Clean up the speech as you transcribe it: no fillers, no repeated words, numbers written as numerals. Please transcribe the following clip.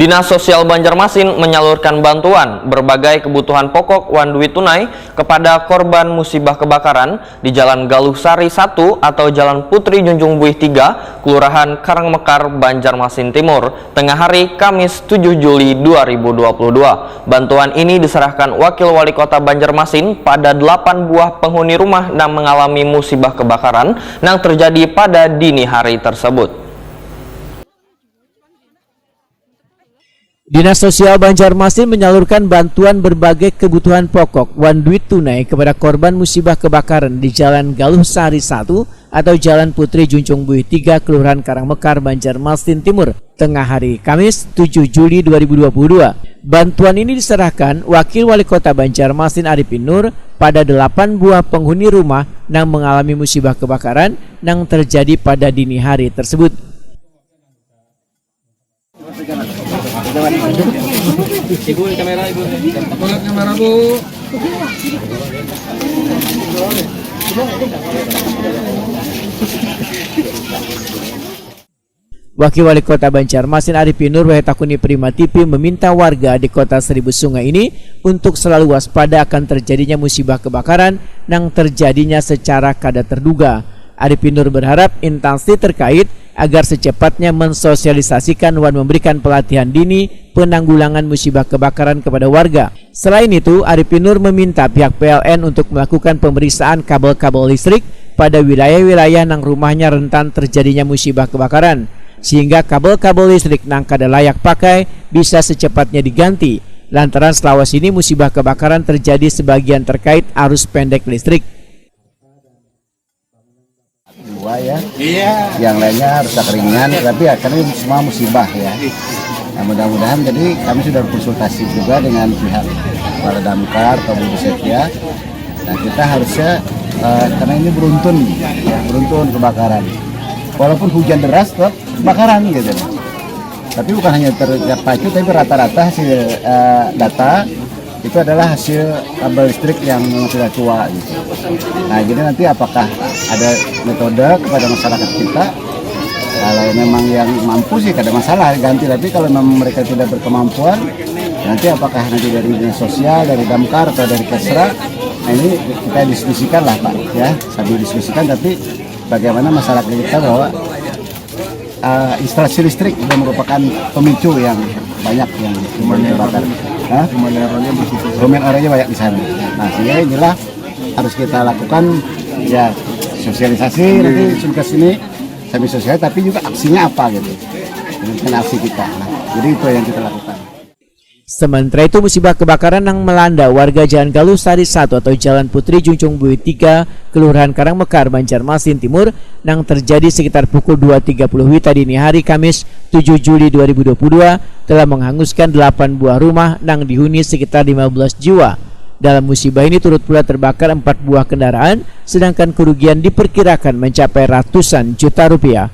Dinas Sosial Banjarmasin menyalurkan bantuan berbagai kebutuhan pokok One Duit Tunai kepada korban musibah kebakaran di Jalan Galuh Sari 1 atau Jalan Putri Junjung Buih 3, Kelurahan Karangmekar, Banjarmasin Timur, tengah hari Kamis 7 Juli 2022. Bantuan ini diserahkan Wakil Wali Kota Banjarmasin pada 8 buah penghuni rumah yang mengalami musibah kebakaran yang terjadi pada dini hari tersebut. Dinas Sosial Banjarmasin menyalurkan bantuan berbagai kebutuhan pokok One Duit Tunai kepada korban musibah kebakaran di Jalan Galuh Sari 1 atau Jalan Putri Junjung Buih 3, Kelurahan Karangmekar, Banjarmasin Timur, tengah hari Kamis 7 Juli 2022. Bantuan ini diserahkan Wakil Wali Kota Banjarmasin Arifin Nur pada 8 buah penghuni rumah yang mengalami musibah kebakaran yang terjadi pada dini hari tersebut. Ibu kamera, ibu. Kamera, Bu. Wakil Wali Kota Banjarmasin Arifin Nur Wahetakuni Prima TV meminta warga di Kota Seribu Sungai ini untuk selalu waspada akan terjadinya musibah kebakaran yang terjadinya secara kada terduga. Arifin Nur berharap instansi terkait agar secepatnya mensosialisasikan dan memberikan pelatihan dini penanggulangan musibah kebakaran kepada warga. Selain itu, Arifin Nur meminta pihak PLN untuk melakukan pemeriksaan kabel-kabel listrik pada wilayah-wilayah yang rumahnya rentan terjadinya musibah kebakaran, sehingga kabel-kabel listrik yang kada layak pakai bisa secepatnya diganti. Lantaran selawas ini musibah kebakaran terjadi sebagian terkait arus pendek listrik. Dua ya, yang lainnya rusak ringan, tapi akhirnya semua musibah ya. Nah, mudah-mudahan jadi kami sudah berkonsultasi juga dengan pihak Kepala Damkar, Kabupaten Setia. Nah, kita harusnya karena ini beruntun kebakaran. Walaupun hujan deras tetap kebakaran gitu. Tapi bukan hanya terpacu, tapi rata-rata hasil data itu adalah hasil kabel listrik yang sudah tua gitu. Nah, jadi nanti apakah ada metode kepada masyarakat kita, kalau memang yang mampu sih tidak ada masalah ganti, tapi kalau memang mereka tidak berkemampuan, nanti apakah nanti dari dinas sosial, dari Damkar atau dari Kesra, nah ini kita diskusikan lah Pak ya, sambil diskusikan, tapi bagaimana masyarakat kita bahwa instalasi listrik sudah merupakan pemicu yang banyak yang terbakar. Human errornya banyak di sana. Nah, sehingga inilah harus kita lakukan ya, sosialisasi nanti sudah sini sambil sosial, tapi juga aksinya apa gitu. Dengan aksi kita. Nah, jadi itu yang kita lakukan. Sementara itu, musibah kebakaran yang melanda warga Jalan Galuh Sari 1 atau Jalan Putri Junjung Buih 3, Kelurahan Karangmekar, Banjarmasin Timur yang terjadi sekitar pukul 2.30 WITA dini hari Kamis 7 Juli 2022 telah menghanguskan 8 buah rumah yang dihuni sekitar 15 jiwa. Dalam musibah ini turut pula terbakar 4 buah kendaraan, sedangkan kerugian diperkirakan mencapai ratusan juta rupiah.